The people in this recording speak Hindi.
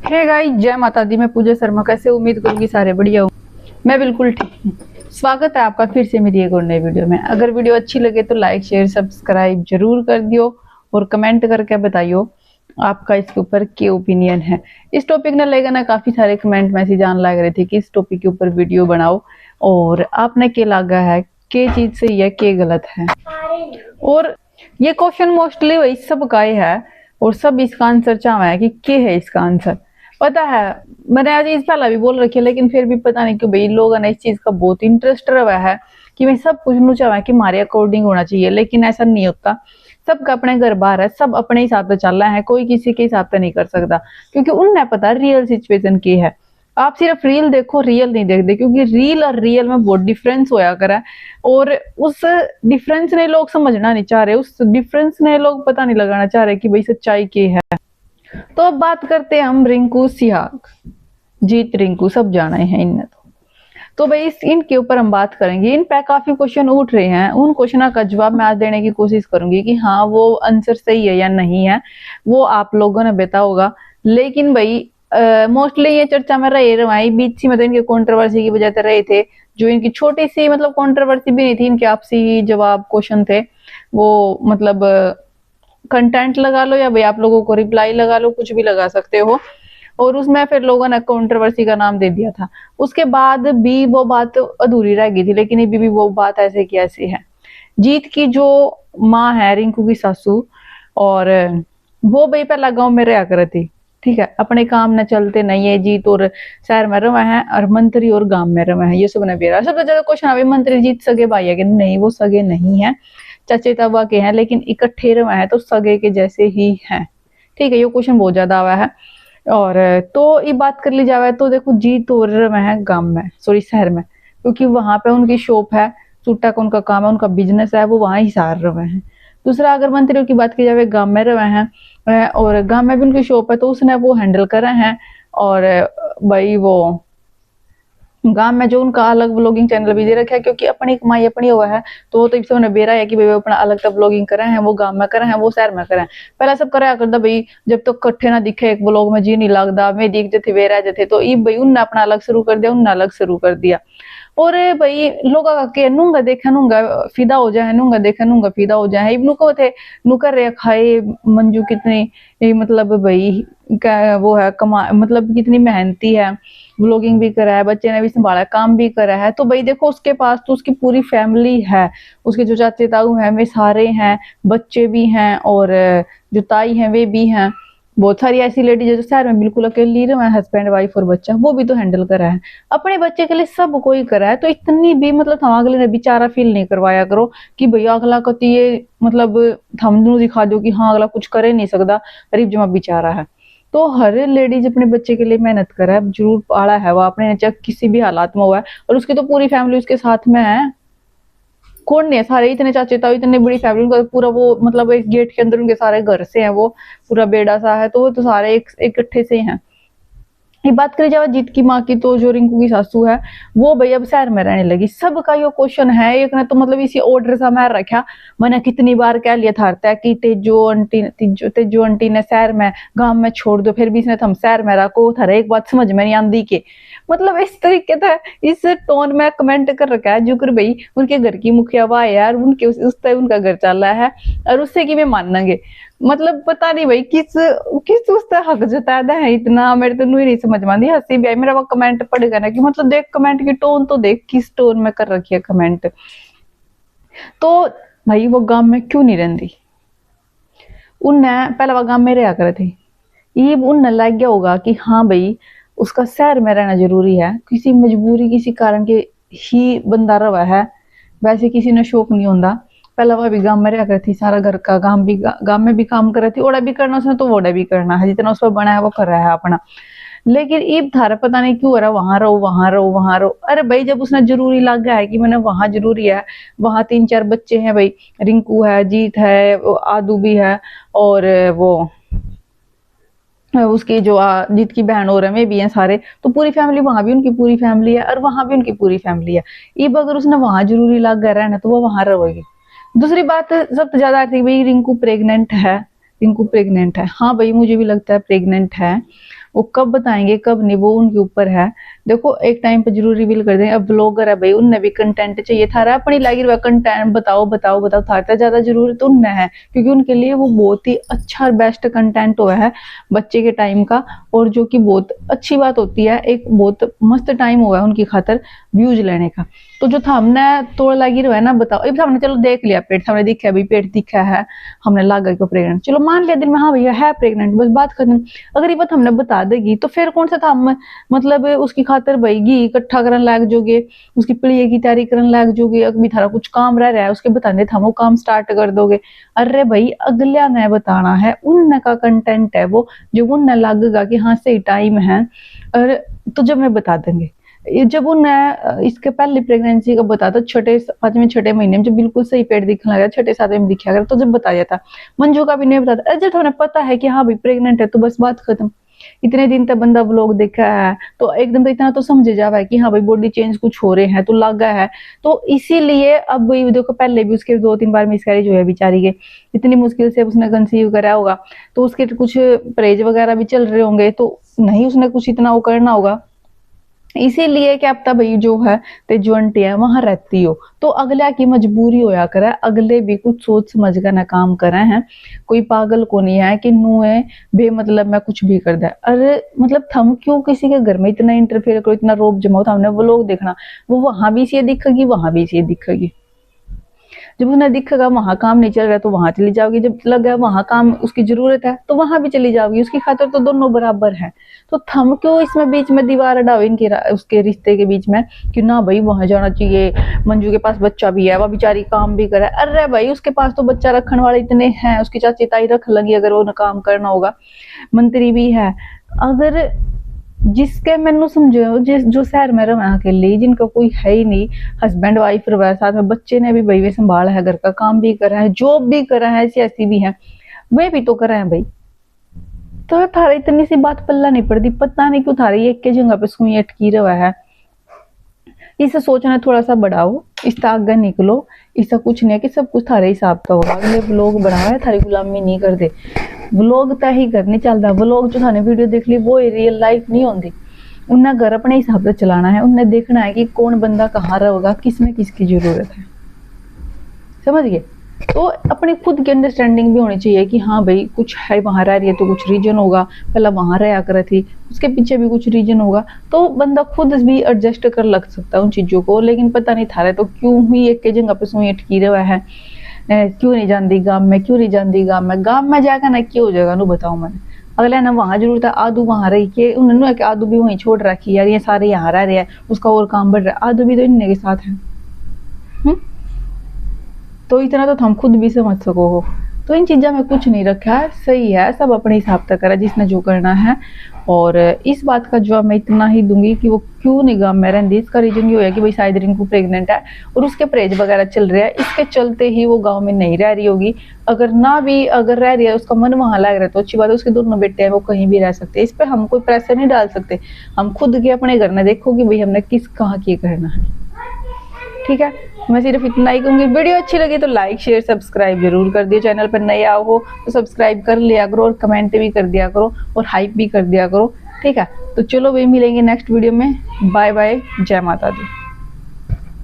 हे गाइस, जय माता दी। मैं पूजा शर्मा। कैसे उम्मीद करूंगी सारे बढ़िया हो। मैं बिल्कुल ठीक हूँ। स्वागत है आपका फिर से मेरी एक और नई वीडियो में। अगर वीडियो अच्छी लगे तो लाइक शेयर सब्सक्राइब जरूर कर दियो और कमेंट करके बताइयो आपका इसके ऊपर क्या ओपिनियन है। इस टॉपिक ने लेकर ना काफी सारे कमेंट मैसेज आने लग रहे थे कि इस टॉपिक के ऊपर वीडियो बनाओ और आपने क्या लगा है, क्या चीज सही है क्या गलत है। और ये क्वेश्चन मोस्टली वही सब का ही है और सब इसका आंसर चाह है कि क्या है इसका आंसर। पता है, मैंने आज चीज पहला भी बोल रखी है, लेकिन फिर भी पता नहीं क्यों भाई लोगों ने इस चीज का बहुत इंटरेस्ट रहा है कि मैं सब कुछ नू चाहे कि हमारे अकॉर्डिंग होना चाहिए, लेकिन ऐसा नहीं होता। सबका अपने घर बार है, सब अपने हिसाब से चल रहा है, कोई किसी के हिसाब से नहीं कर सकता, क्योंकि उन्हें पता रियल सिचुएशन की है। आप सिर्फ रील देखो, रियल नहीं देखते, क्योंकि रील और रियल में बहुत डिफरेंस होया करा और उस डिफरेंस ने लोग समझना नहीं चाह रहे, उस डिफरेंस ने लोग पता नहीं लगाना चाह रहे कि भाई सच्चाई क्या है। तो अब बात करते हैं हम रिंकू सिहाग, जीत रिंकू सब जाना है इनने। तो भाई इनके ऊपर हम बात करेंगे। इन पे काफी क्वेश्चन उठ रहे हैं, उन क्वेश्चन का जवाब मैं आज देने की कोशिश करूंगी कि हाँ वो आंसर सही है या नहीं है, वो आप लोगों ने बता होगा। लेकिन भाई मोस्टली ये चर्चा में रहे बीच में तो इनके कंट्रोवर्सी की वजह से रहे थे, जो इनकी छोटी सी मतलब कंट्रोवर्सी भी नहीं थी, इनके आपसी जवाब क्वेश्चन थे वो, मतलब कंटेंट लगा लो या भाई आप लोगों को रिप्लाई लगा लो, कुछ भी लगा सकते हो। और उसमें फिर लोगों ने कंट्रोवर्सी का नाम दे दिया था। उसके बाद भी वो बात अधूरी रह गई थी, लेकिन अभी भी वो बात ऐसे की ऐसी है। जीत की जो माँ है रिंकू की सासू, और वो भाई पहला गांव में रहा करती थी, ठीक है। अपने काम न चलते नहीं है जीत और शहर में रहे हैं, और मंत्री और गांव में रहे हैं, ये सब ने बेरा। सबसे ज्यादा क्वेश्चन अभी मंत्री जीत सगे भाई है कि नहीं, वो सगे नहीं है, चाचे ताबा के हैं, लेकिन इकट्ठे रहे हैं तो सगे के जैसे ही हैं, ठीक है। ये क्वेश्चन बहुत ज्यादा आया है। और तो ये बात कर ली जाए तो देखो जीत और रहे हैं गांव में, सॉरी शहर में, क्योंकि वहां पे उनकी शॉप है, सूटा का उनका काम है, उनका बिजनेस है, वो वहां ही सार रहे हैं। दूसरा अगर मंत्रियों की बात की जाए, गांव में रहे हैं और गांव में भी उनकी शॉप है, तो उसने वो हैंडल करे हैं। और भाई वो गांव में जो उनका अलग व्लॉगिंग चैनल भी दे रखा है, क्योंकि अपनी कमाई अपनी हुआ है, तो वो तो इस ने बेरा है कि भाई अपना अलग तब व्लॉगिंग करे हैं, वो गांव में करे हैं, वो शहर में करे हैं। पहला सब कराया करता भाई, जब तक तो कट्ठे ना दिखे एक व्लॉग में जी नहीं लगता, मैं दिख जाते बेरा जाते, तो ये भाई उनने अपना अलग शुरू कर दिया, उनने अलग शुरू कर दिया। और भाई लोग के नूंगा देखा नूंगा फिदा हो जाए, नूंगा देखा नूंगा फिदा हो जाए। इब्नू को थे नुकर रे खाए मंजू कितनी मतलब भाई क्या वो है कमा, मतलब कितनी मेहनती है, व्लॉगिंग भी करा है, बच्चे ने भी संभाला, काम भी करा है। तो भाई देखो उसके पास तो उसकी पूरी फैमिली है, उसके जो चाचे ताऊ हैं वे सारे हैं, बच्चे भी हैं, और जो ताई हैं वे भी हैं। बहुत सारी ऐसी लेडीज है जो शहर में बिल्कुल अकेली रहे, हस्बैंड वाइफ और बच्चा, वो भी तो हैंडल करा है अपने बच्चे के लिए, सब कोई करा है। तो इतनी भी मतलब हम अगले ने बेचारा फील नहीं करवाया करो कि भैया अगला कति ये मतलब हम दिखा दो कि हाँ अगला कुछ करे नहीं सकता, गरीब जमा बेचारा है। तो हर लेडीज अपने बच्चे के लिए मेहनत करे है, जरूर पाला है वो आपने, चाहे किसी भी हालात में हुआ है, और उसकी तो पूरी फैमिली उसके साथ में है। कौन नहीं है, सारे इतने चाचे ताऊ, इतनी बड़ी फैमिली, उनका पूरा वो मतलब एक गेट के अंदर उनके सारे घर से हैं, वो पूरा बेड़ा सा है, तो वो तो सारे एक इकट्ठे से हैं। ये बात करी जाए जीत की माँ की, तो जो रिंकू की सासू है वो भाई अब शहर में रहने लगी। सबका यो क्वेश्चन है, एक ने तो मतलब इसी ऑर्डर सा मार रखा, मैंने कितनी बार कह लिया था कि तेजो आंटी ने शहर में गांव में छोड़ दो, फिर भी इसने हम शहर में रखो, थारा एक बात समझ में नहीं आंदी के, मतलब इस तरीके से इस टोन में कमेंट कर रखा है, जुकर भाई उनके घर की मुखिया वाह यार, उनके उससे उनका घर चल रहा है और उससे की वे मानेंगे। मतलब पता नहीं भाई किस किस उसका हक जताया है इतना, मेरे तो नहीं समझ में आती, हंसी भी आई। मेरा वो कमेंट पढ़ेगा ना कि मतलब देख कमेंट की टोन तो देख किस टोन में कर रखी है कमेंट। तो भाई वो गांव में क्यों नहीं रहती, उन्हें पहले वो गांव में रहा करे थे, ये उन्हें लग गया होगा कि हाँ भाई उसका शहर में रहना जरूरी है, किसी मजबूरी किसी कारण के ही बंदा रहा है, वैसे किसी ने शौक नहीं होता। पहला वह भी गांव में रह करती, सारा घर का गांव में भी काम कर रही थी, ओड़ा भी करना उसने तो वोड़ा भी करना है, जितना उस पर बना है वो कर रहा है अपना। लेकिन ईब थारा पता नहीं क्यों हो रहा, वहां रहो वहां रहो वहां रहो। अरे भाई जब उसने जरूरी लग गया है कि मैंने वहां जरूरी है, वहां 3-4 बच्चे हैं भाई, रिंकू है, जीत है, आदू भी है, और वो उसकी जो जीत की बहन और में भी हैं सारे, तो पूरी फैमिली, वहां भी उनकी पूरी फैमिली है और वहां भी उनकी पूरी फैमिली है। अब अगर उसने वहां जरूरी लग गया रहना तो वो वहां रहेगी। दूसरी बात सबसे ज्यादा थी भाई रिंकू प्रेग्नेंट है, रिंकू प्रेग्नेंट है। हाँ भाई मुझे भी लगता है प्रेग्नेंट है, वो कब बताएंगे कब नहीं वो उनके ऊपर है। देखो एक टाइम पे जरूर रिवील कर देंगे। अब ब्लॉगर है भाई, उनने भी कंटेंट चाहिए, थारा अपनी लागी कंटेंट बताओ बताओ बताओ, थारा ज्यादा जरूरत उनने है, क्योंकि उनके लिए वो बहुत ही अच्छा और बेस्ट कंटेंट हुआ है बच्चे के टाइम का, और जो कि बहुत अच्छी बात होती है, एक बहुत मस्त टाइम हुआ है उनकी खातर व्यूज लेने का। तो जो था हमने तोड़ लागी रहा है ना, बताओ अब हमने चलो देख लिया पेट, हमने दिखा भाई पेट दिखा है, हमने लागा को प्रेग्नेंट, चलो मान लिया दिल में हाँ भैया है प्रेग्नेंट, बस बात खत्म। अगर ये बात हमने बता देगी तो फिर कौन सा था हम, मतलब उसकी खातर भाई घी इकट्ठा करने लाग जोगे, उसकी पीढ़ी की तैयारी करने लाग जोगे, अभी थारा कुछ काम रह रहा है उसके बताने था वो काम स्टार्ट कर दोगे। अरे भाई अगला ने बताना है, उन का कंटेंट है वो, जो उन लगेगा कि हाँ सही टाइम है, और तो जब मैं बता देंगे। जब उन इसके पहले प्रेगनेंसी का बताता छठे पांचवें छठे महीने में जब बिल्कुल सही पेट दिखने लगा, छठे सातवें में दिखा कर, तो जब बताया था। मंजू का भी नहीं बताता, जब तुम्हें पता है कि हाँ भाई प्रेग्नेंट है तो बस बात खत्म। इतने दिन तक बंदा व्लॉग देखा है तो एकदम तो इतना तो समझ जावा है कि हाँ भाई बॉडी चेंज कुछ हो रहे हैं तो लगा है। तो इसीलिए अब देखो पहले भी उसके 2-3 बार मिसकैरेज हुआ बेचारी के, इतनी मुश्किल से उसने कंसीव करा होगा, तो उसके कुछ परहेज वगैरह भी चल रहे होंगे, तो नहीं उसने कुछ इतना वो करना होगा। इसीलिए क्या पता भाई जो है तेजो आंटी है वहां रहती हो, तो अगला की मजबूरी होया करे, अगले भी कुछ सोच समझ कर ना काम करे हैं। कोई पागल को नहीं है कि नुए बेमतलब में कुछ भी कर दे। अरे मतलब थम क्यों किसी के घर में इतना इंटरफेयर करो, इतना रोब जमाओ, हमने वो लोग देखना, वो वहां भी इसे दिखेगी वहां भी इसे दिखेगी। जब उन्हें दिखेगा वहां काम नहीं चल रहा तो वहां चली जाओगी, जब लगा वहां काम उसकी जरूरत है तो वहां भी चली जाओगी, उसकी खातिर तो दोनों बराबर है। तो थम क्यों इसमें बीच में दीवार डाओ इनके उसके रिश्ते के बीच में कि ना भाई वहां जाना चाहिए, मंजू के पास बच्चा भी है, वह बेचारी काम भी करे। अरे भाई उसके पास तो बच्चा रखने वाले इतने हैं, उसकी चाची ताई रख लगी अगर वो काम करना होगा, मंत्री भी है। अगर जिसके मैनू समझो जिस जो शहर में रहा अकेले, जिनका कोई है ही नहीं, हस्बैंड वाइफ रहा साथ में, बच्चे ने भी भाई वे संभाला है, घर का काम भी करा है, जॉब भी करा है, ऐसी ऐसी भी है, वे भी तो करा है भाई। तो थारा इतनी सी बात पल्ला नहीं पड़ती, पता नहीं क्यों थारी एक के जगह पे सुई अटकी रहा है। इसे सोचना थोड़ा सा बढ़ाओ, इससे आगे निकलो, इससे कुछ नहीं है कि सब कुछ थारे हिसाब का होगा। अगले व्लॉग बढ़ाओ है, थारी गुलामी नहीं कर दे, व्लॉग तय ही कर नहीं चलता, व्लॉग जो थाने वीडियो देख ली वो रियल लाइफ नहीं होती। उन्हें घर अपने हिसाब से चलाना है, उन्हें देखना है कि कौन बंदा कहाँ रहेगा, किसमें किसकी जरूरत है, समझ गए। तो अपनी खुद की अंडरस्टैंडिंग भी होनी चाहिए कि हाँ भाई कुछ है वहां रह रही है तो कुछ रीजन होगा, पहला वहां रहा कर थी उसके पीछे भी कुछ रीजन होगा, तो बंदा खुद भी एडजस्ट कर लग सकता है उन चीजों को। लेकिन पता नहीं था रहे तो क्यों ही एक जगह पे सुई अटकी रहा है, क्यों नहीं जानती गांव में, क्यों नहीं जानती गांव में जाकर ना क्यों हो जाएगा नु बताओ मैंने। अगला ना वहां जरूरत है, आदू वहां रही के उन्होंने कि आदू भी वहीं छोड़ रखी यार, ये सारे यहाँ रह रहे हैं, उसका और काम बढ़ रहा है, आदू भी तो इनके साथ है। तो इतना तो हम खुद भी समझ सको हो। तो इन चीज़ों में कुछ नहीं रखा है, सही है, सब अपने हिसाब से करा जिसने जो करना है। और इस बात का जवाब मैं इतना ही दूंगी कि वो क्यों निगाह में रहती, इसका रीजन ये है कि भाई शायद रिंकू प्रेग्नेंट है और उसके परहेज वगैरह चल रहे हैं, इसके चलते ही वो गांव में नहीं रह रही होगी। अगर ना भी अगर रह रही है, उसका मन वहां लग रहा है तो अच्छी बात है, उसके दोनों बेटे हैं वो कहीं भी रह सकते हैं, इस पर हम कोई प्रेशर नहीं डाल सकते। हम खुद के अपने घर में देखो कि भाई हमने किस कहाँ की करना है, ठीक है। मैं सिर्फ इतना ही कहूँगी, वीडियो अच्छी लगी तो लाइक शेयर सब्सक्राइब जरूर कर दियो, चैनल पर नए आओ हो तो सब्सक्राइब कर लिया करो और कमेंट भी कर दिया करो और हाइप भी कर दिया करो, ठीक है। तो चलो भाई मिलेंगे नेक्स्ट वीडियो में, बाय बाय, जय माता दी।